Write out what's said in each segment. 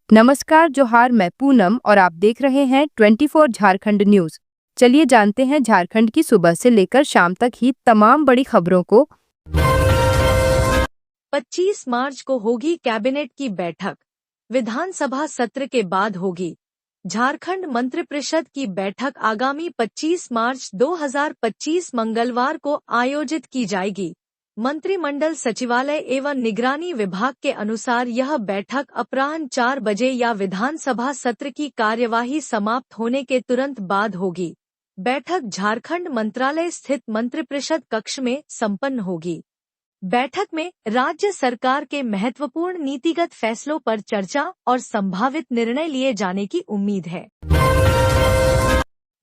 नमस्कार, जोहार। मैं पूनम और आप देख रहे हैं 24 झारखंड न्यूज। चलिए जानते हैं झारखंड की सुबह से लेकर शाम तक ही तमाम बड़ी खबरों को। 25 मार्च को होगी कैबिनेट की बैठक। विधानसभा सत्र के बाद होगी। झारखंड मंत्रिपरिषद की बैठक आगामी 25 मार्च 2025 मंगलवार को आयोजित की जाएगी। मंत्रिमंडल सचिवालय एवं निगरानी विभाग के अनुसार यह बैठक अपराह्न 4 बजे या विधानसभा सत्र की कार्यवाही समाप्त होने के तुरंत बाद होगी। बैठक झारखंड मंत्रालय स्थित मंत्रिपरिषद कक्ष में संपन्न होगी। बैठक में राज्य सरकार के महत्वपूर्ण नीतिगत फैसलों पर चर्चा और संभावित निर्णय लिए जाने की उम्मीद है।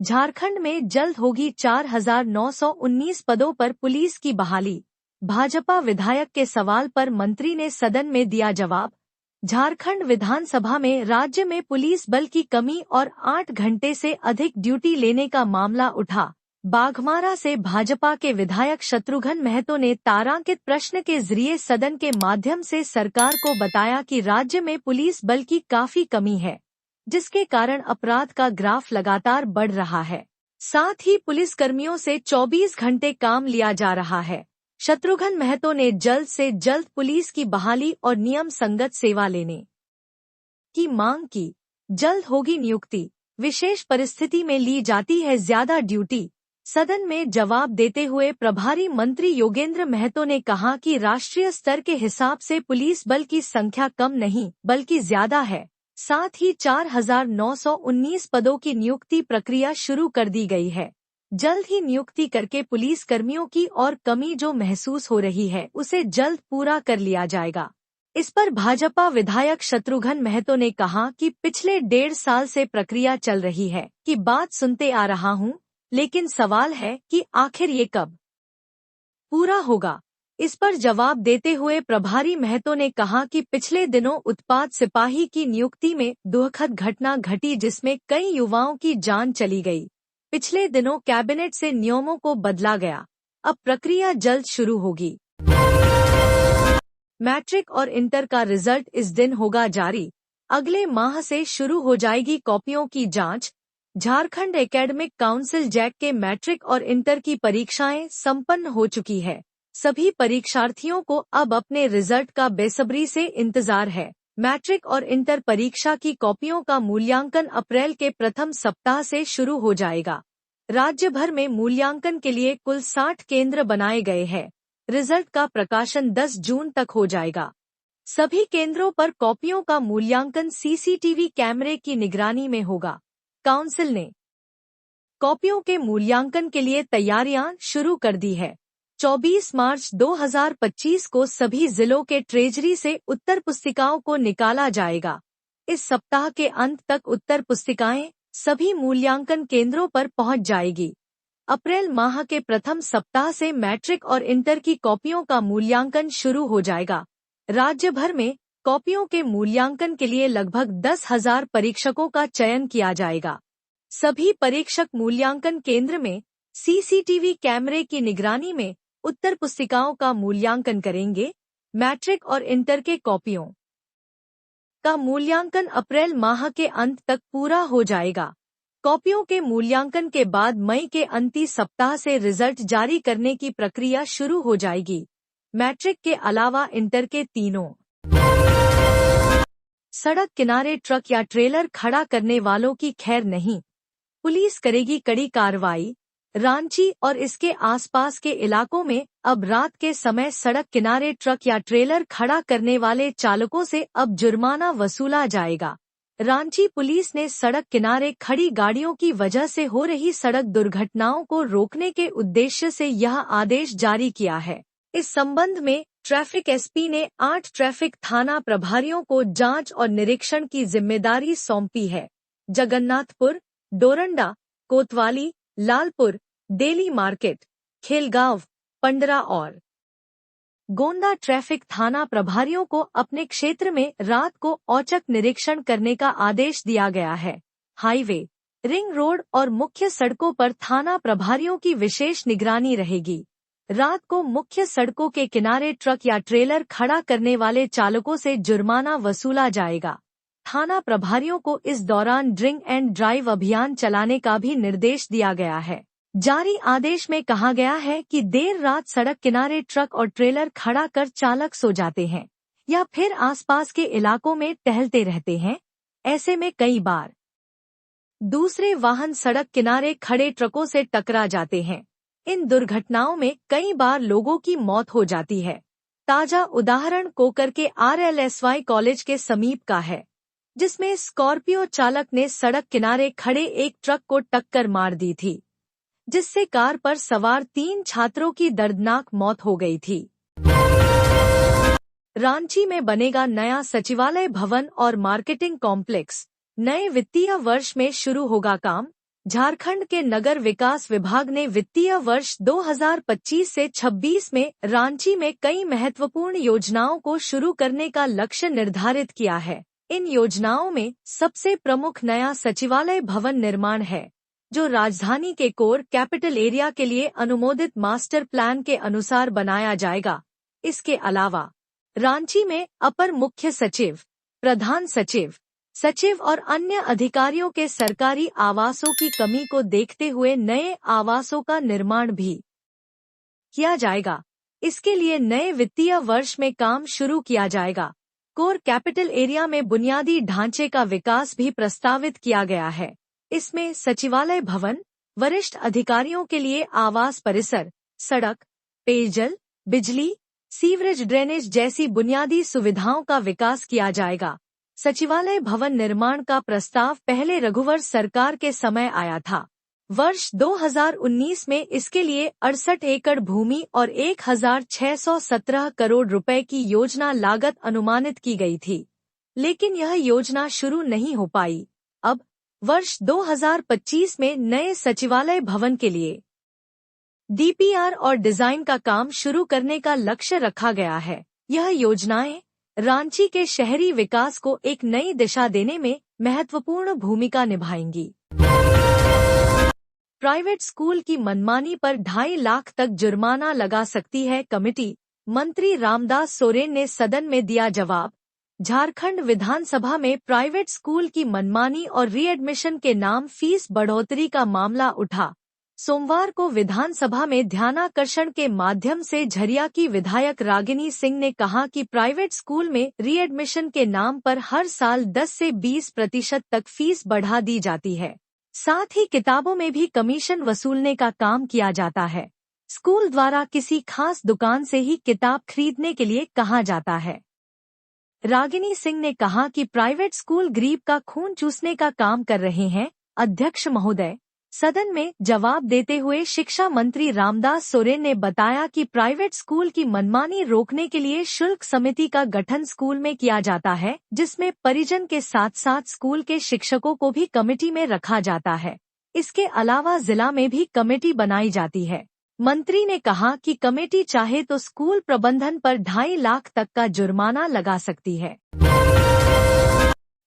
झारखंड में जल्द होगी 4,919 पदों पर पुलिस की बहाली। भाजपा विधायक के सवाल पर मंत्री ने सदन में दिया जवाब। झारखंड विधानसभा में राज्य में पुलिस बल की कमी और 8 घंटे से अधिक ड्यूटी लेने का मामला उठा। बाघमारा से भाजपा के विधायक शत्रुघ्न महतो ने तारांकित प्रश्न के जरिए सदन के माध्यम से सरकार को बताया कि राज्य में पुलिस बल की काफी कमी है, जिसके कारण अपराध का ग्राफ लगातार बढ़ रहा है। साथ ही पुलिसकर्मियों से 24 घंटे काम लिया जा रहा है। शत्रुघ्न महतो ने जल्द से जल्द पुलिस की बहाली और नियम संगत सेवा लेने की मांग की। जल्द होगी नियुक्ति, विशेष परिस्थिति में ली जाती है ज्यादा ड्यूटी। सदन में जवाब देते हुए प्रभारी मंत्री योगेंद्र महतो ने कहा कि राष्ट्रीय स्तर के हिसाब से पुलिस बल की संख्या कम नहीं बल्कि ज्यादा है। साथ ही 4,919 पदों की नियुक्ति प्रक्रिया शुरू कर दी गई है। जल्द ही नियुक्ति करके पुलिस कर्मियों की और कमी जो महसूस हो रही है उसे जल्द पूरा कर लिया जाएगा। इस पर भाजपा विधायक शत्रुघ्न महतो ने कहा कि पिछले 1.5 साल से प्रक्रिया चल रही है कि बात सुनते आ रहा हूं, लेकिन सवाल है कि आखिर ये कब पूरा होगा। इस पर जवाब देते हुए प्रभारी महतो ने कहा कि पिछले दिनों उत्पाद सिपाही की नियुक्ति में दुखद घटना घटी, जिसमें कई युवाओं की जान चली गई। पिछले दिनों कैबिनेट से नियमों को बदला गया। अब प्रक्रिया जल्द शुरू होगी। मैट्रिक और इंटर का रिजल्ट इस दिन होगा जारी। अगले माह से शुरू हो जाएगी कॉपियों की जांच। झारखंड एकेडमिक काउंसिल जैक के मैट्रिक और इंटर की परीक्षाएं संपन्न हो चुकी है। सभी परीक्षार्थियों को अब अपने रिजल्ट का बेसब्री से इंतजार है। मैट्रिक और इंटर परीक्षा की कॉपियों का मूल्यांकन अप्रैल के प्रथम सप्ताह से शुरू हो जाएगा। राज्य भर में मूल्यांकन के लिए कुल 60 केंद्र बनाए गए हैं। रिजल्ट का प्रकाशन 10 जून तक हो जाएगा। सभी केंद्रों पर कॉपियों का मूल्यांकन सीसीटीवी कैमरे की निगरानी में होगा। काउंसिल ने कॉपियों के मूल्यांकन के लिए तैयारियां शुरू कर दी है। 24 मार्च 2025 को सभी जिलों के ट्रेजरी से उत्तर पुस्तिकाओं को निकाला जाएगा। इस सप्ताह के अंत तक उत्तर पुस्तिकाएं सभी मूल्यांकन केंद्रों पर पहुंच जाएगी। अप्रैल माह के प्रथम सप्ताह से मैट्रिक और इंटर की कॉपियों का मूल्यांकन शुरू हो जाएगा। राज्य भर में कॉपियों के मूल्यांकन के लिए लगभग 10,000 परीक्षकों का चयन किया जाएगा। सभी परीक्षक मूल्यांकन केंद्र में सीसीटीवी कैमरे की निगरानी में उत्तर पुस्तिकाओं का मूल्यांकन करेंगे। मैट्रिक और इंटर के कॉपियों का मूल्यांकन अप्रैल माह के अंत तक पूरा हो जाएगा। कॉपियों के मूल्यांकन के बाद मई के अंतिम सप्ताह से रिजल्ट जारी करने की प्रक्रिया शुरू हो जाएगी। मैट्रिक के अलावा इंटर के तीनों सड़क किनारे ट्रक या ट्रेलर खड़ा करने वालों की खैर नहीं, पुलिस करेगी कड़ी कार्रवाई। रांची और इसके आसपास के इलाकों में अब रात के समय सड़क किनारे ट्रक या ट्रेलर खड़ा करने वाले चालकों से अब जुर्माना वसूला जाएगा। रांची पुलिस ने सड़क किनारे खड़ी गाड़ियों की वजह से हो रही सड़क दुर्घटनाओं को रोकने के उद्देश्य से यह आदेश जारी किया है। इस संबंध में ट्रैफिक एसपी ने 8 ट्रैफिक थाना प्रभारियों को जांच और निरीक्षण की जिम्मेदारी सौंपी है। जगन्नाथपुर, डोरंडा, कोतवाली, लालपुर, डेली मार्केट, खेलगांव, पंडरा और गोंडा ट्रैफिक थाना प्रभारियों को अपने क्षेत्र में रात को औचक निरीक्षण करने का आदेश दिया गया है। हाईवे, रिंग रोड और मुख्य सड़कों पर थाना प्रभारियों की विशेष निगरानी रहेगी। रात को मुख्य सड़कों के किनारे ट्रक या ट्रेलर खड़ा करने वाले चालकों से जुर्माना वसूला जाएगा। थाना प्रभारियों को इस दौरान ड्रिंक एंड ड्राइव अभियान चलाने का भी निर्देश दिया गया है। जारी आदेश में कहा गया है कि देर रात सड़क किनारे ट्रक और ट्रेलर खड़ा कर चालक सो जाते हैं या फिर आसपास के इलाकों में टहलते रहते हैं। ऐसे में कई बार दूसरे वाहन सड़क किनारे खड़े ट्रकों से टकरा जाते हैं। इन दुर्घटनाओं में कई बार लोगों की मौत हो जाती है। ताजा उदाहरण कोकर के RLSY कॉलेज के समीप का है, जिसमें स्कॉर्पियो चालक ने सड़क किनारे खड़े एक ट्रक को टक्कर मार दी थी, जिससे कार पर सवार 3 छात्रों की दर्दनाक मौत हो गई थी। रांची में बनेगा नया सचिवालय भवन और मार्केटिंग कॉम्प्लेक्स। नए वित्तीय वर्ष में शुरू होगा काम। झारखंड के नगर विकास विभाग ने वित्तीय वर्ष 2025 से 26 में रांची में कई महत्वपूर्ण योजनाओं को शुरू करने का लक्ष्य निर्धारित किया है। इन योजनाओं में सबसे प्रमुख नया सचिवालय भवन निर्माण है, जो राजधानी के कोर कैपिटल एरिया के लिए अनुमोदित मास्टर प्लान के अनुसार बनाया जाएगा। इसके अलावा रांची में अपर मुख्य सचिव, प्रधान सचिव, सचिव और अन्य अधिकारियों के सरकारी आवासों की कमी को देखते हुए नए आवासों का निर्माण भी किया जाएगा। इसके लिए नए वित्तीय वर्ष में काम शुरू किया जाएगा। कोर कैपिटल एरिया में बुनियादी ढांचे का विकास भी प्रस्तावित किया गया है। इसमें सचिवालय भवन, वरिष्ठ अधिकारियों के लिए आवास परिसर, सड़क, पेयजल, बिजली, सीवरेज, ड्रेनेज जैसी बुनियादी सुविधाओं का विकास किया जाएगा। सचिवालय भवन निर्माण का प्रस्ताव पहले रघुवर सरकार के समय आया था। वर्ष 2019 में इसके लिए 68 एकड़ भूमि और 1617 करोड़ रुपए की योजना लागत अनुमानित की गई थी, लेकिन यह योजना शुरू नहीं हो पाई। अब वर्ष 2025 में नए सचिवालय भवन के लिए DPR और डिजाइन का काम शुरू करने का लक्ष्य रखा गया है। यह योजनाएं रांची के शहरी विकास को एक नई दिशा देने में महत्वपूर्ण भूमिका निभाएंगी। प्राइवेट स्कूल की मनमानी पर 2.5 लाख तक जुर्माना लगा सकती है कमेटी। मंत्री रामदास सोरेन ने सदन में दिया जवाब। झारखंड विधानसभा में प्राइवेट स्कूल की मनमानी और रीएडमिशन के नाम फीस बढ़ोतरी का मामला उठा। सोमवार को विधानसभा में ध्यानाकर्षण के माध्यम से झरिया की विधायक रागिनी सिंह ने कहा कि प्राइवेट स्कूल में रीएडमिशन के नाम पर हर साल 10 से 20% तक फीस बढ़ा दी जाती है। साथ ही किताबों में भी कमीशन वसूलने का काम किया जाता है। स्कूल द्वारा किसी खास दुकान से ही किताब खरीदने के लिए कहा जाता है। रागिनी सिंह ने कहा कि प्राइवेट स्कूल गरीब का खून चूसने का काम कर रहे हैं। अध्यक्ष महोदय, सदन में जवाब देते हुए शिक्षा मंत्री रामदास सोरेन ने बताया कि प्राइवेट स्कूल की मनमानी रोकने के लिए शुल्क समिति का गठन स्कूल में किया जाता है, जिसमें परिजन के साथ साथ स्कूल के शिक्षकों को भी कमेटी में रखा जाता है। इसके अलावा जिला में भी कमेटी बनाई जाती है। मंत्री ने कहा कि कमेटी चाहे तो स्कूल प्रबंधन पर 2.5 लाख तक का जुर्माना लगा सकती है।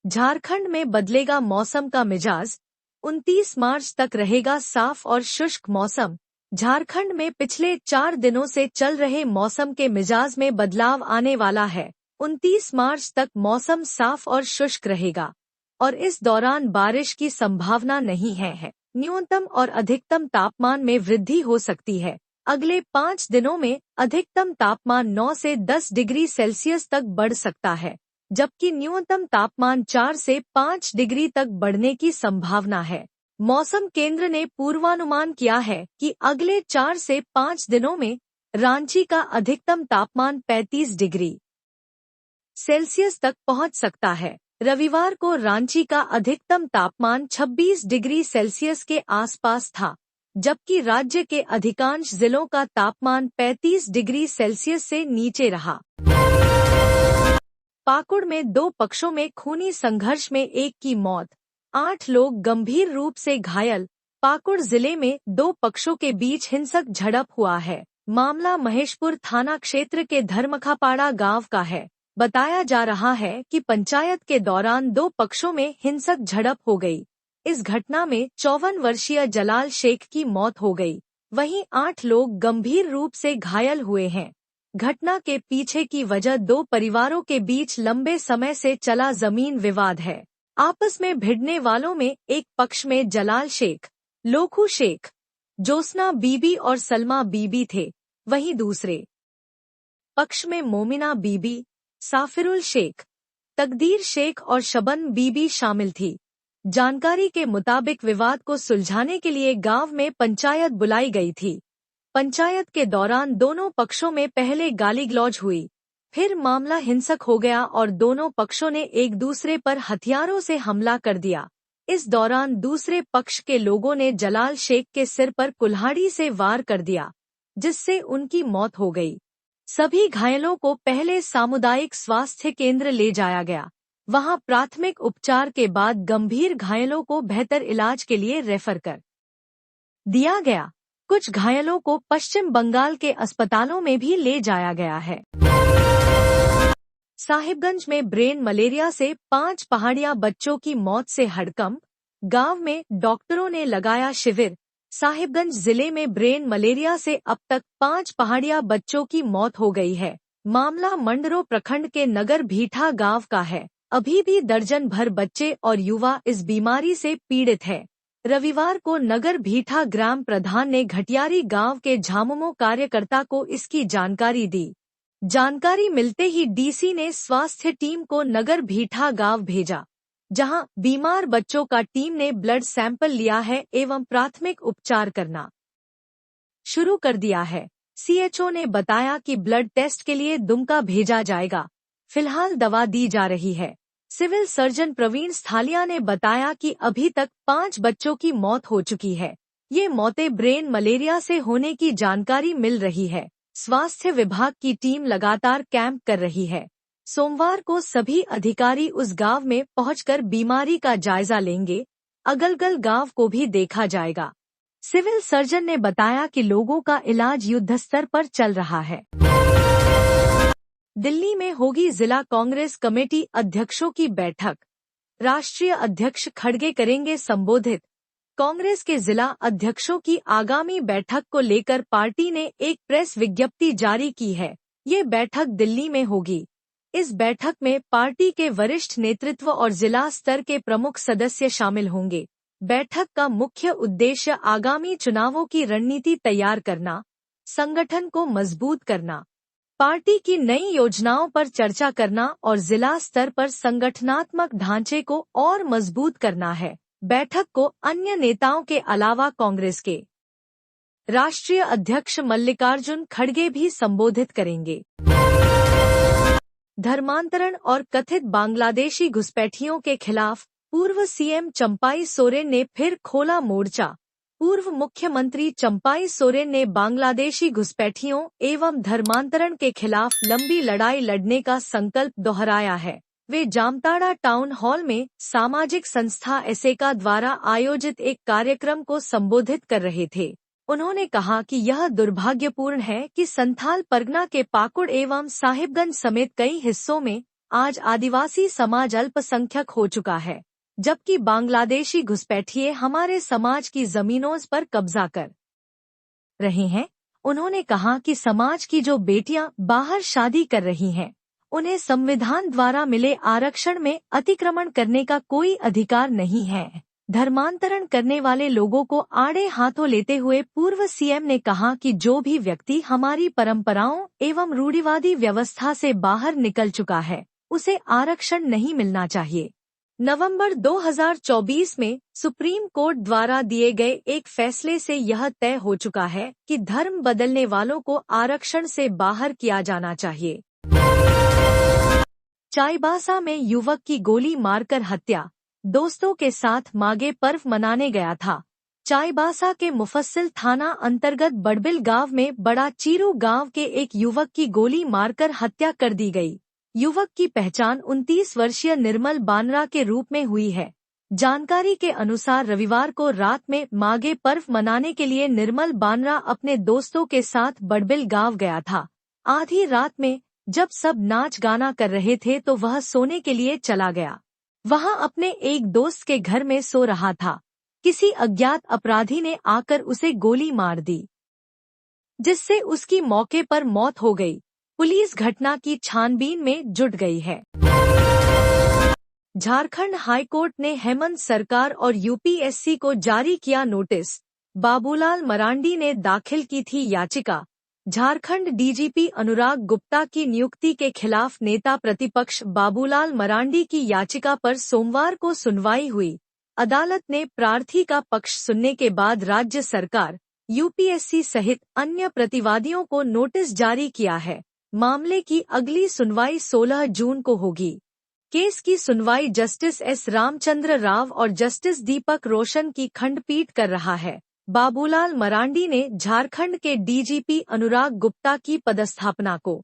झारखंड में बदलेगा मौसम का मिजाज। 29 मार्च तक रहेगा साफ और शुष्क मौसम। झारखंड में पिछले 4 दिनों से चल रहे मौसम के मिजाज में बदलाव आने वाला है। 29 मार्च तक मौसम साफ और शुष्क रहेगा और इस दौरान बारिश की संभावना नहीं है। न्यूनतम और अधिकतम तापमान में वृद्धि हो सकती है। अगले 5 दिनों में अधिकतम तापमान 9 से 10 डिग्री सेल्सियस तक बढ़ सकता है, जबकि न्यूनतम तापमान 4 से 5 डिग्री तक बढ़ने की संभावना है। मौसम केंद्र ने पूर्वानुमान किया है कि अगले 4 से 5 दिनों में रांची का अधिकतम तापमान 35 डिग्री सेल्सियस तक पहुंच सकता है। रविवार को रांची का अधिकतम तापमान 26 डिग्री सेल्सियस के आसपास था, जबकि राज्य के अधिकांश जिलों का तापमान 35 डिग्री सेल्सियस से नीचे रहा। पाकुड़ में 2 पक्षों में खूनी संघर्ष में एक की मौत, 8 लोग गंभीर रूप से घायल। पाकुड़ जिले में 2 पक्षों के बीच हिंसक झड़प हुआ है। मामला महेशपुर थाना क्षेत्र के धर्मखापाड़ा गांव का है। बताया जा रहा है कि पंचायत के दौरान 2 पक्षों में हिंसक झड़प हो गई। इस घटना में 54 वर्षीय जलाल शेख की मौत हो गई, वहीं 8 लोग गंभीर रूप से घायल हुए हैं। घटना के पीछे की वजह दो परिवारों के बीच लंबे समय से चला जमीन विवाद है। आपस में भिड़ने वालों में एक पक्ष में जलाल शेख, लोखू शेख, जोसना बीबी और सलमा बीबी थे, वहीं दूसरे पक्ष में मोमिना बीबी, साफिरुल शेख, तकदीर शेख और शबन बीबी शामिल थी। जानकारी के मुताबिक विवाद को सुलझाने के लिए गांव में पंचायत बुलाई गई थी। पंचायत के दौरान दोनों पक्षों में पहले गाली गलौज हुई, फिर मामला हिंसक हो गया और दोनों पक्षों ने एक दूसरे पर हथियारों से हमला कर दिया। इस दौरान दूसरे पक्ष के लोगों ने जलाल शेख के सिर पर कुल्हाड़ी से वार कर दिया, जिससे उनकी मौत हो गई। सभी घायलों को पहले सामुदायिक स्वास्थ्य केंद्र ले जाया गया। वहां प्राथमिक उपचार के बाद गंभीर घायलों को बेहतर इलाज के लिए रेफर कर दिया गया। कुछ घायलों को पश्चिम बंगाल के अस्पतालों में भी ले जाया गया है। साहिबगंज में ब्रेन मलेरिया से 5 पहाड़िया बच्चों की मौत से हड़कंप, गांव में डॉक्टरों ने लगाया शिविर। साहिबगंज जिले में ब्रेन मलेरिया से अब तक 5 पहाड़िया बच्चों की मौत हो गई है। मामला मंडरो प्रखंड के नगर भीठा गांव का है। अभी भी दर्जन भर बच्चे और युवा इस बीमारी से पीड़ित है। रविवार को नगर भीठा ग्राम प्रधान ने घटियारी गांव के झामुमो कार्यकर्ता को इसकी जानकारी दी। जानकारी मिलते ही डीसी ने स्वास्थ्य टीम को नगर भीठा गांव भेजा, जहां बीमार बच्चों का टीम ने ब्लड सैंपल लिया है एवं प्राथमिक उपचार करना शुरू कर दिया है। सीएचओ ने बताया कि ब्लड टेस्ट के लिए दुमका भेजा जाएगा। फिलहाल दवा दी जा रही है। सिविल सर्जन प्रवीण स्थालिया ने बताया कि अभी तक 5 बच्चों की मौत हो चुकी है। ये मौतें ब्रेन मलेरिया से होने की जानकारी मिल रही है। स्वास्थ्य विभाग की टीम लगातार कैंप कर रही है। सोमवार को सभी अधिकारी उस गांव में पहुंचकर बीमारी का जायजा लेंगे। अगलगल गांव को भी देखा जाएगा। सिविल सर्जन ने बताया कि लोगों का इलाज युद्धस्तर पर चल रहा है। दिल्ली में होगी जिला कांग्रेस कमेटी अध्यक्षों की बैठक। राष्ट्रीय अध्यक्ष खड़गे करेंगे संबोधित। कांग्रेस के जिला अध्यक्षों की आगामी बैठक को लेकर पार्टी ने एक प्रेस विज्ञप्ति जारी की है। ये बैठक दिल्ली में होगी। इस बैठक में पार्टी के वरिष्ठ नेतृत्व और जिला स्तर के प्रमुख सदस्य शामिल होंगे। बैठक का मुख्य उद्देश्य आगामी चुनावों की रणनीति तैयार करना, संगठन को मजबूत करना, पार्टी की नई योजनाओं पर चर्चा करना और जिला स्तर पर संगठनात्मक ढांचे को और मजबूत करना है। बैठक को अन्य नेताओं के अलावा कांग्रेस के राष्ट्रीय अध्यक्ष मल्लिकार्जुन खड़गे भी संबोधित करेंगे। धर्मांतरण और कथित बांग्लादेशी घुसपैठियों के खिलाफ पूर्व सीएम चंपाई सोरेन ने फिर खोला मोर्चा। पूर्व मुख्यमंत्री चंपाई सोरेन ने बांग्लादेशी घुसपैठियों एवं धर्मांतरण के खिलाफ लंबी लड़ाई लड़ने का संकल्प दोहराया है। वे जामताड़ा टाउन हॉल में सामाजिक संस्था एसेका द्वारा आयोजित एक कार्यक्रम को संबोधित कर रहे थे। उन्होंने कहा कि यह दुर्भाग्यपूर्ण है कि संथाल परगना के पाकुड़ एवं साहिबगंज समेत कई हिस्सों में आज आदिवासी समाज अल्पसंख्यक हो चुका है, जबकि बांग्लादेशी घुसपैठिए हमारे समाज की जमीनों पर कब्जा कर रहे हैं। उन्होंने कहा कि समाज की जो बेटियां बाहर शादी कर रही हैं, उन्हें संविधान द्वारा मिले आरक्षण में अतिक्रमण करने का कोई अधिकार नहीं है। धर्मांतरण करने वाले लोगों को आड़े हाथों लेते हुए पूर्व सीएम ने कहा कि जो भी व्यक्ति हमारी परंपराओं एवं रूढ़िवादी व्यवस्था से बाहर निकल चुका है, उसे आरक्षण नहीं मिलना चाहिए। नवंबर 2024 में सुप्रीम कोर्ट द्वारा दिए गए एक फैसले से यह तय हो चुका है कि धर्म बदलने वालों को आरक्षण से बाहर किया जाना चाहिए। चाईबासा में युवक की गोली मारकर हत्या, दोस्तों के साथ माघे पर्व मनाने गया था। चाईबासा के मुफस्सिल थाना अंतर्गत बड़बिल गांव में बड़ा चीरू गांव के एक युवक की गोली मारकर हत्या कर दी गई। युवक की पहचान 29 वर्षीय निर्मल बानरा के रूप में हुई है। जानकारी के अनुसार रविवार को रात में माघे पर्व मनाने के लिए निर्मल बानरा अपने दोस्तों के साथ बड़बिल गांव गया था। आधी रात में जब सब नाच गाना कर रहे थे तो वह सोने के लिए चला गया। वहां अपने एक दोस्त के घर में सो रहा था। किसी अज्ञात अपराधी ने आकर उसे गोली मार दी, जिससे उसकी मौके पर मौत हो गई। पुलिस घटना की छानबीन में जुट गई है। झारखंड हाईकोर्ट ने हेमंत सरकार और यूपीएससी को जारी किया नोटिस। बाबूलाल मरांडी ने दाखिल की थी याचिका। झारखंड डीजीपी अनुराग गुप्ता की नियुक्ति के खिलाफ नेता प्रतिपक्ष बाबूलाल मरांडी की याचिका पर सोमवार को सुनवाई हुई। अदालत ने प्रार्थी का पक्ष सुनने के बाद राज्य सरकार, यूपीएससी सहित अन्य प्रतिवादियों को नोटिस जारी किया है। मामले की अगली सुनवाई 16 जून को होगी। केस की सुनवाई जस्टिस एस रामचंद्र राव और जस्टिस दीपक रोशन की खंडपीठ कर रहा है। बाबूलाल मरांडी ने झारखंड के डीजीपी अनुराग गुप्ता की पदस्थापना को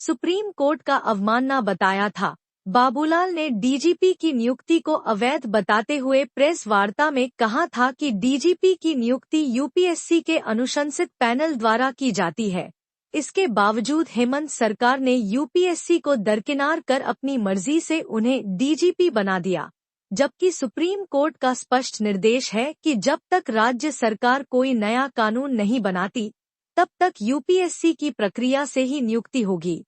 सुप्रीम कोर्ट का अवमानना बताया था। बाबूलाल ने डीजीपी की नियुक्ति को अवैध बताते हुए प्रेस वार्ता में कहा था कि डीजीपी की नियुक्ति यूपीएससी के अनुशंसित पैनल द्वारा की जाती है। इसके बावजूद हेमंत सरकार ने यूपीएससी को दरकिनार कर अपनी मर्जी से उन्हें डीजीपी बना दिया, जबकि सुप्रीम कोर्ट का स्पष्ट निर्देश है कि जब तक राज्य सरकार कोई नया कानून नहीं बनाती, तब तक यूपीएससी की प्रक्रिया से ही नियुक्ति होगी।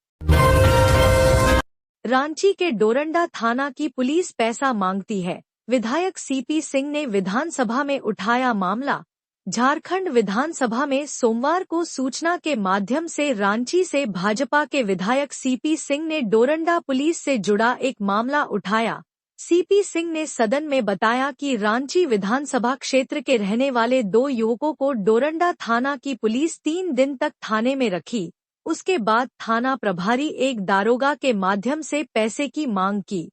रांची के डोरंडा थाना की पुलिस पैसा मांगती है। विधायक सीपी सिंह ने विधानसभा में उठाया मामला। झारखंड विधानसभा में सोमवार को सूचना के माध्यम से रांची से भाजपा के विधायक सीपी सिंह ने डोरंडा पुलिस से जुड़ा एक मामला उठाया। सीपी सिंह ने सदन में बताया कि रांची विधानसभा क्षेत्र के रहने वाले 2 युवकों को डोरंडा थाना की पुलिस 3 दिन तक थाने में रखी। उसके बाद थाना प्रभारी एक दारोगा के माध्यम से पैसे की मांग की।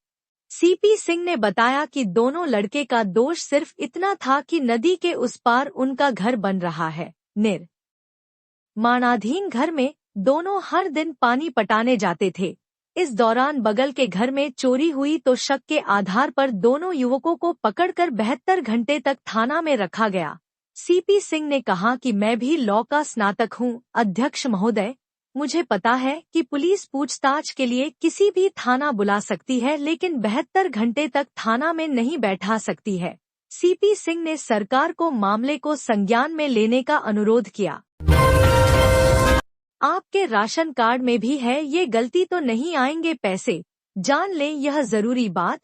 सीपी सिंह ने बताया कि दोनों लड़के का दोष सिर्फ इतना था कि नदी के उस पार उनका घर बन रहा है। निर्माणाधीन घर में दोनों हर दिन पानी पटाने जाते थे। इस दौरान बगल के घर में चोरी हुई तो शक के आधार पर दोनों युवकों को पकड़कर 72 घंटे तक थाना में रखा गया। सीपी सिंह ने कहा कि मैं भी लॉ का स्नातक हूं, अध्यक्ष महोदय। मुझे पता है कि पुलिस पूछताछ के लिए किसी भी थाना बुला सकती है, लेकिन 72 घंटे तक थाना में नहीं बैठा सकती है। सीपी सिंह ने सरकार को मामले को संज्ञान में लेने का अनुरोध किया। आपके राशन कार्ड में भी है ये गलती तो नहीं आएंगे पैसे, जान लें यह जरूरी बात।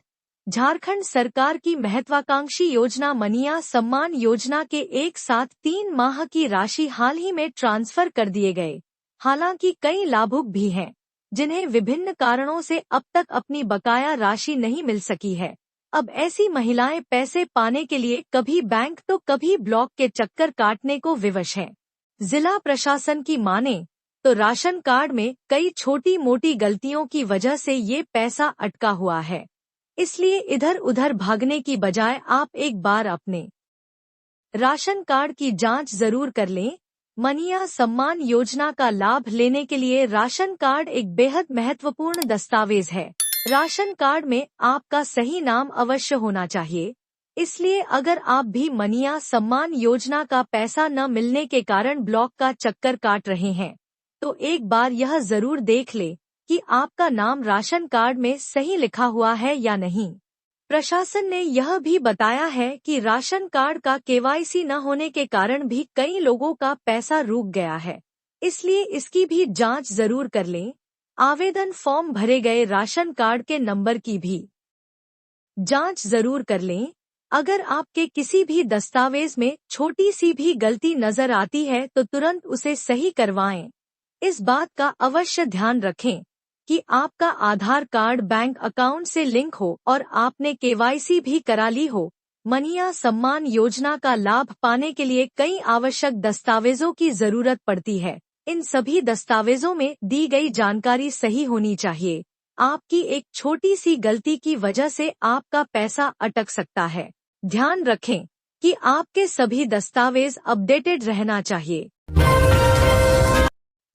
झारखंड सरकार की महत्वाकांक्षी योजना मनिया सम्मान योजना के एक साथ 3 माह की राशि हाल ही में ट्रांसफर कर दिए गए। हालांकि कई लाभुक भी हैं, जिन्हें विभिन्न कारणों से अब तक अपनी बकाया राशि नहीं मिल सकी है। अब ऐसी महिलाएं पैसे पाने के लिए कभी बैंक तो कभी ब्लॉक के चक्कर काटने को विवश हैं। जिला प्रशासन की माने तो राशन कार्ड में कई छोटी मोटी गलतियों की वजह से ये पैसा अटका हुआ है। इसलिए इधर उधर भागने की बजाय आप एक बार अपने राशन कार्ड की जांच जरूर कर लें। मनिया सम्मान योजना का लाभ लेने के लिए राशन कार्ड एक बेहद महत्वपूर्ण दस्तावेज है। राशन कार्ड में आपका सही नाम अवश्य होना चाहिए। इसलिए अगर आप भी मनिया सम्मान योजना का पैसा न मिलने के कारण ब्लॉक का चक्कर काट रहे हैं, तो एक बार यह जरूर देख ले कि आपका नाम राशन कार्ड में सही लिखा हुआ है या नहीं। प्रशासन ने यह भी बताया है कि राशन कार्ड का केवाईसी न होने के कारण भी कई लोगों का पैसा रुक गया है। इसलिए इसकी भी जांच जरूर कर लें। आवेदन फॉर्म भरे गए राशन कार्ड के नंबर की भी जांच जरूर कर लें। अगर आपके किसी भी दस्तावेज में छोटी सी भी गलती नजर आती है तो तुरंत उसे सही करवाएं। इस बात का अवश्य ध्यान रखें कि आपका आधार कार्ड बैंक अकाउंट से लिंक हो और आपने केवाईसी भी करा ली हो। मनिया सम्मान योजना का लाभ पाने के लिए कई आवश्यक दस्तावेजों की जरूरत पड़ती है। इन सभी दस्तावेजों में दी गई जानकारी सही होनी चाहिए। आपकी एक छोटी सी गलती की वजह से आपका पैसा अटक सकता है। ध्यान रखें कि आपके सभी दस्तावेज अपडेटेड रहना चाहिए।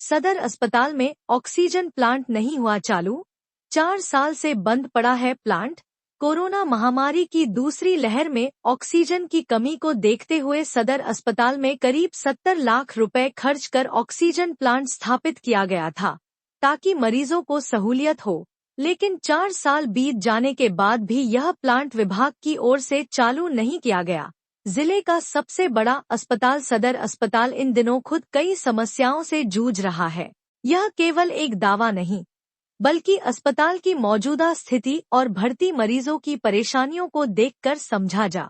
सदर अस्पताल में ऑक्सीजन प्लांट नहीं हुआ चालू। 4 साल से बंद पड़ा है प्लांट। कोरोना महामारी की दूसरी लहर में ऑक्सीजन की कमी को देखते हुए सदर अस्पताल में करीब 70 लाख रुपए खर्च कर ऑक्सीजन प्लांट स्थापित किया गया था, ताकि मरीजों को सहूलियत हो। लेकिन 4 साल बीत जाने के बाद भी यह प्लांट विभाग की ओर से चालू नहीं किया गया। जिले का सबसे बड़ा अस्पताल सदर अस्पताल इन दिनों खुद कई समस्याओं से जूझ रहा है। यह केवल एक दावा नहीं, बल्कि अस्पताल की मौजूदा स्थिति और भर्ती मरीजों की परेशानियों को देखकर समझा जा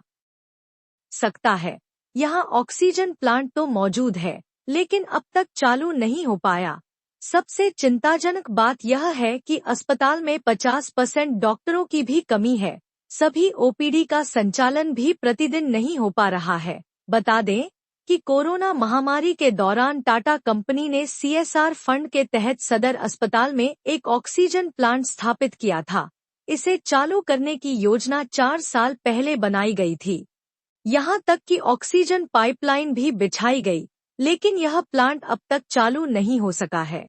सकता है। यहाँ ऑक्सीजन प्लांट तो मौजूद है, लेकिन अब तक चालू नहीं हो पाया। सबसे चिंताजनक बात यह है कि अस्पताल में 50% डॉक्टरों की भी कमी है। सभी ओपीडी का संचालन भी प्रतिदिन नहीं हो पा रहा है। बता दें कि कोरोना महामारी के दौरान टाटा कंपनी ने CSR फंड के तहत सदर अस्पताल में एक ऑक्सीजन प्लांट स्थापित किया था। इसे चालू करने की योजना 4 साल पहले बनाई गई थी। यहाँ तक कि ऑक्सीजन पाइपलाइन भी बिछाई गई, लेकिन यह प्लांट अब तक चालू नहीं हो सका है।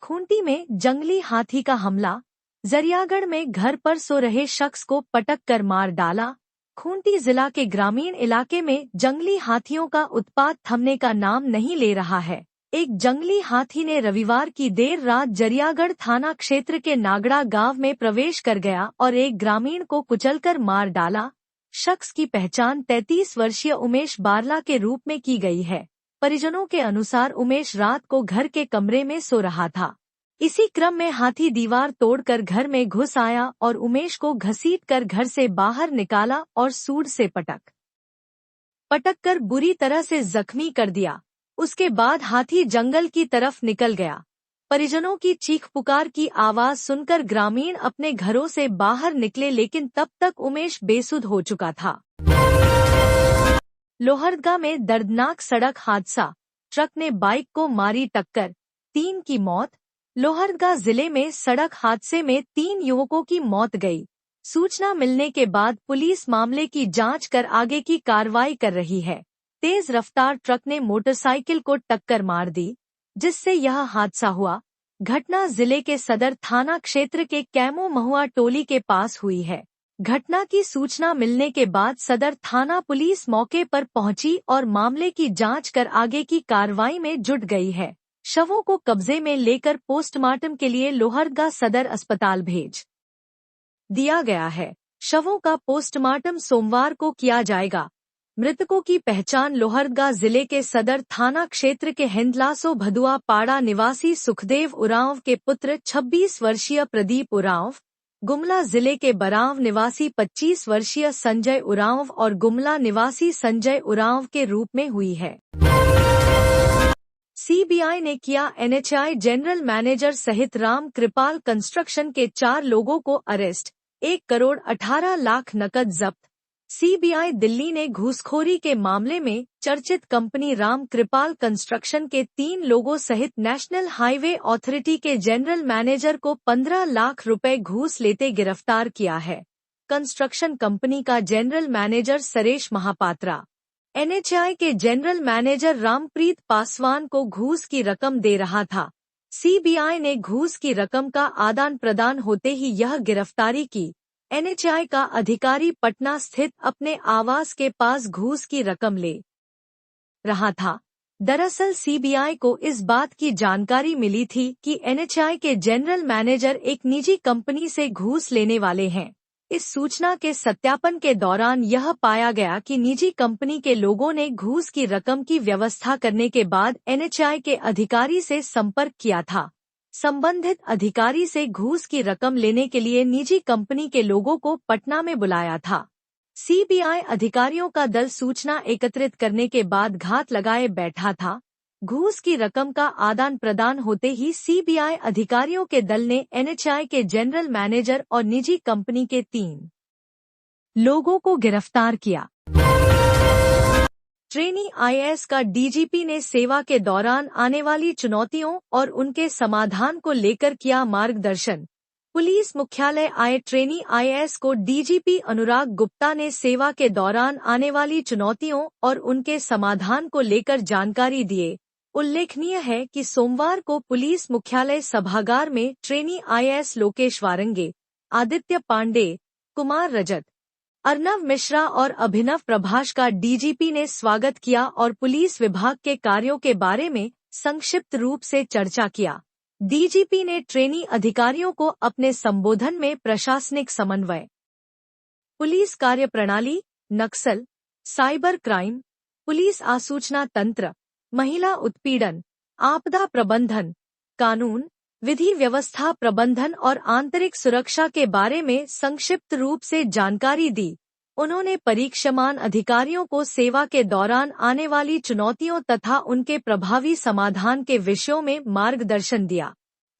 खूंटी में जंगली हाथी का हमला, जरियागढ़ में घर पर सो रहे शख्स को पटक कर मार डाला। खूंटी जिला के ग्रामीण इलाके में जंगली हाथियों का उत्पात थमने का नाम नहीं ले रहा है। एक जंगली हाथी ने रविवार की देर रात जरियागढ़ थाना क्षेत्र के नागड़ा गांव में प्रवेश कर गया और एक ग्रामीण को कुचलकर मार डाला। शख्स की पहचान 33 वर्षीय उमेश बारला के रूप में की गई है। परिजनों के अनुसार उमेश रात को घर के कमरे में सो रहा था। इसी क्रम में हाथी दीवार तोड़कर घर में घुस आया और उमेश को घसीटकर घर से बाहर निकाला और सूंड से पटक कर बुरी तरह से जख्मी कर दिया। उसके बाद हाथी जंगल की तरफ निकल गया। परिजनों की चीख पुकार की आवाज सुनकर ग्रामीण अपने घरों से बाहर निकले, लेकिन तब तक उमेश बेसुध हो चुका था। लोहरदगा में दर्दनाक सड़क हादसा, ट्रक ने बाइक को मारी टक्कर, 3 की मौत। लोहरदगा जिले में सड़क हादसे में 3 युवकों की मौत गई। सूचना मिलने के बाद पुलिस मामले की जांच कर आगे की कार्रवाई कर रही है। तेज रफ्तार ट्रक ने मोटरसाइकिल को टक्कर मार दी, जिससे यह हादसा हुआ। घटना जिले के सदर थाना क्षेत्र के कैमो महुआ टोली के पास हुई है। घटना की सूचना मिलने के बाद सदर थाना पुलिस मौके पर पहुंची और मामले की जांच कर आगे की कार्रवाई में जुट गई है। शवों को कब्जे में लेकर पोस्टमार्टम के लिए लोहरदगा सदर अस्पताल भेज दिया गया है। शवों का पोस्टमार्टम सोमवार को किया जाएगा। मृतकों की पहचान लोहरदगा जिले के सदर थाना क्षेत्र के हिंदलासो भदुआ पाड़ा निवासी सुखदेव उरांव के पुत्र 26 वर्षीय प्रदीप उरांव, गुमला जिले के बरांव निवासी 25 वर्षीय संजय उरांव और गुमला निवासी संजय उरांव के रूप में हुई है। सीबीआई ने किया NHAI जनरल मैनेजर सहित राम कृपाल कंस्ट्रक्शन के 4 लोगों को अरेस्ट, 1 करोड़ 18 लाख नकद जब्त। सीबीआई दिल्ली ने घूसखोरी के मामले में चर्चित कंपनी राम कृपाल कंस्ट्रक्शन के 3 लोगों सहित नेशनल हाईवे अथॉरिटी के जनरल मैनेजर को 15 लाख रुपए घूस लेते गिरफ्तार किया है। कंस्ट्रक्शन कंपनी का general manager Suresh Mohapatra NHAI के जनरल मैनेजर रामप्रीत पासवान को घूस की रकम दे रहा था। सीबीआई ने घूस की रकम का आदान प्रदान होते ही यह गिरफ्तारी की। NHAI का अधिकारी पटना स्थित अपने आवास के पास घूस की रकम ले रहा था। दरअसल सीबीआई को इस बात की जानकारी मिली थी कि NHAI के जनरल मैनेजर एक निजी कंपनी से घूस लेने वाले हैं। इस सूचना के सत्यापन के दौरान यह पाया गया कि निजी कंपनी के लोगों ने घूस की रकम की व्यवस्था करने के बाद NHAI के अधिकारी से संपर्क किया था। संबंधित अधिकारी से घूस की रकम लेने के लिए निजी कंपनी के लोगों को पटना में बुलाया था। सीबीआई अधिकारियों का दल सूचना एकत्रित करने के बाद घात लगाए बैठा था। घूस की रकम का आदान प्रदान होते ही सीबीआई अधिकारियों के दल ने NHAI के जनरल मैनेजर और निजी कंपनी के 3 लोगों को गिरफ्तार किया। ट्रेनी IAS का डीजीपी ने सेवा के दौरान आने वाली चुनौतियों और उनके समाधान को लेकर किया मार्गदर्शन। पुलिस मुख्यालय आए ट्रेनी IAS को डीजीपी अनुराग गुप्ता ने सेवा के दौरान आने वाली चुनौतियों और उनके समाधान को लेकर जानकारी दिए। उल्लेखनीय है कि सोमवार को पुलिस मुख्यालय सभागार में ट्रेनी IAS लोकेश वारंगे, आदित्य पांडे, कुमार रजत, अर्नव मिश्रा और अभिनव प्रभाष का डीजीपी ने स्वागत किया और पुलिस विभाग के कार्यों के बारे में संक्षिप्त रूप से चर्चा किया। डीजीपी ने ट्रेनी अधिकारियों को अपने संबोधन में प्रशासनिक समन्वय, पुलिस कार्यप्रणाली, नक्सल, साइबर क्राइम, पुलिस आसूचना तंत्र, महिला उत्पीड़न, आपदा प्रबंधन, कानून, विधि व्यवस्था प्रबंधन और आंतरिक सुरक्षा के बारे में संक्षिप्त रूप से जानकारी दी। उन्होंने परीक्षमान अधिकारियों को सेवा के दौरान आने वाली चुनौतियों तथा उनके प्रभावी समाधान के विषयों में मार्गदर्शन दिया।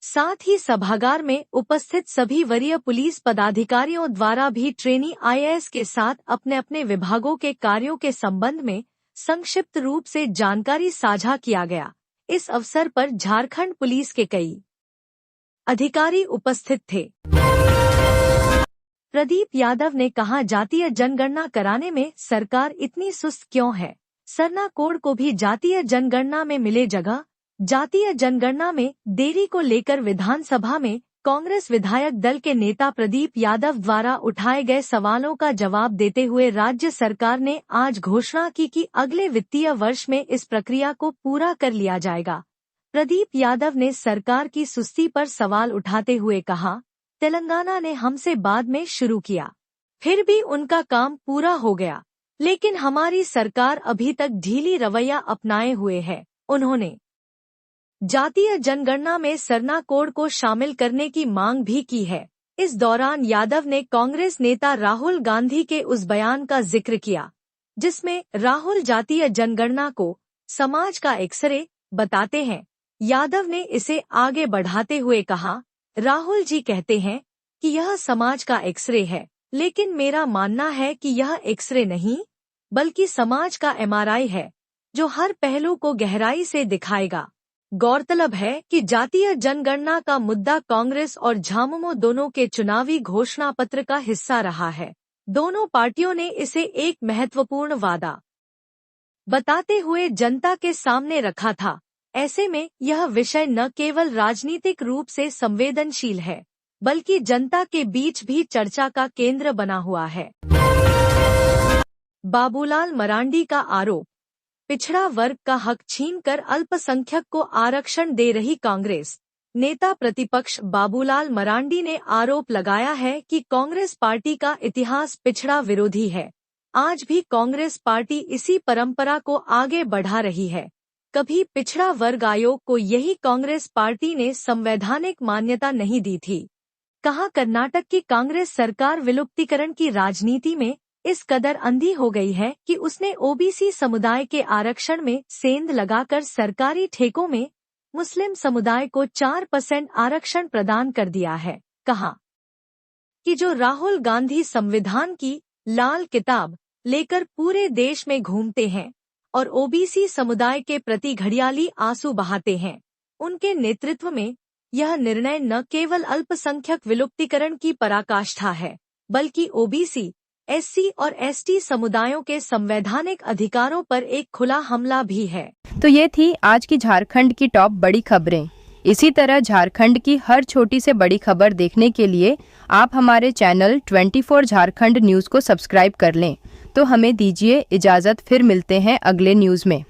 साथ ही सभागार में उपस्थित सभी वरीय पुलिस पदाधिकारियों द्वारा भी ट्रेनी आईएएस के साथ अपने अपने विभागों के कार्यों के संबंध में संक्षिप्त रूप से जानकारी साझा किया गया। इस अवसर पर झारखंड पुलिस के कई अधिकारी उपस्थित थे। प्रदीप यादव ने कहा, जातीय जनगणना कराने में सरकार इतनी सुस्त क्यों है? सरना कोड को भी जातीय जनगणना में मिले जगह। जातीय जनगणना में देरी को लेकर विधानसभा में कांग्रेस विधायक दल के नेता प्रदीप यादव द्वारा उठाए गए सवालों का जवाब देते हुए राज्य सरकार ने आज घोषणा की कि अगले वित्तीय वर्ष में इस प्रक्रिया को पूरा कर लिया जाएगा। प्रदीप यादव ने सरकार की सुस्ती पर सवाल उठाते हुए कहा, तेलंगाना ने हमसे बाद में शुरू किया, फिर भी उनका काम पूरा हो गया, लेकिन हमारी सरकार अभी तक ढीली रवैया अपनाए हुए है। उन्होंने जातीय जनगणना में सरना कोड को शामिल करने की मांग भी की है। इस दौरान यादव ने कांग्रेस नेता राहुल गांधी के उस बयान का जिक्र किया जिसमें राहुल जातीय जनगणना को समाज का एक्सरे बताते हैं। यादव ने इसे आगे बढ़ाते हुए कहा, राहुल जी कहते हैं कि यह समाज का एक्सरे है, लेकिन मेरा मानना है कि यह एक्सरे नहीं बल्कि समाज का एमआरआई है जो हर पहलू को गहराई से दिखाएगा। गौरतलब है कि जातीय जनगणना का मुद्दा कांग्रेस और झामुमो दोनों के चुनावी घोषणा पत्र का हिस्सा रहा है। दोनों पार्टियों ने इसे एक महत्वपूर्ण वादा बताते हुए जनता के सामने रखा था। ऐसे में यह विषय न केवल राजनीतिक रूप से संवेदनशील है बल्कि जनता के बीच भी चर्चा का केंद्र बना हुआ है। बाबूलाल मरांडी का आरोप, पिछड़ा वर्ग का हक छीनकर अल्पसंख्यक को आरक्षण दे रही कांग्रेस। नेता प्रतिपक्ष बाबूलाल मरांडी ने आरोप लगाया है कि कांग्रेस पार्टी का इतिहास पिछड़ा विरोधी है। आज भी कांग्रेस पार्टी इसी परंपरा को आगे बढ़ा रही है। कभी पिछड़ा वर्ग आयोग को यही कांग्रेस पार्टी ने संवैधानिक मान्यता नहीं दी थी। कहा, कर्नाटक की कांग्रेस सरकार विलुप्तीकरण की राजनीति में इस कदर अंधी हो गई है कि उसने ओबीसी समुदाय के आरक्षण में सेंध लगाकर सरकारी ठेकों में मुस्लिम समुदाय को 4% आरक्षण प्रदान कर दिया है। कहा कि जो राहुल गांधी संविधान की लाल किताब लेकर पूरे देश में घूमते हैं और ओबीसी समुदाय के प्रति घड़ियाली आंसू बहाते हैं, उनके नेतृत्व में यह निर्णय न केवल अल्पसंख्यक विलुप्तीकरण की पराकाष्ठा है बल्कि ओबीसी, एससी और एसटी समुदायों के संवैधानिक अधिकारों पर एक खुला हमला भी है। तो ये थी आज की झारखंड की टॉप बड़ी खबरें। इसी तरह झारखंड की हर छोटी से बड़ी खबर देखने के लिए आप हमारे चैनल 24 झारखंड न्यूज़ को सब्सक्राइब कर लें। तो हमें दीजिए इजाज़त, फिर मिलते हैं अगले न्यूज़ में।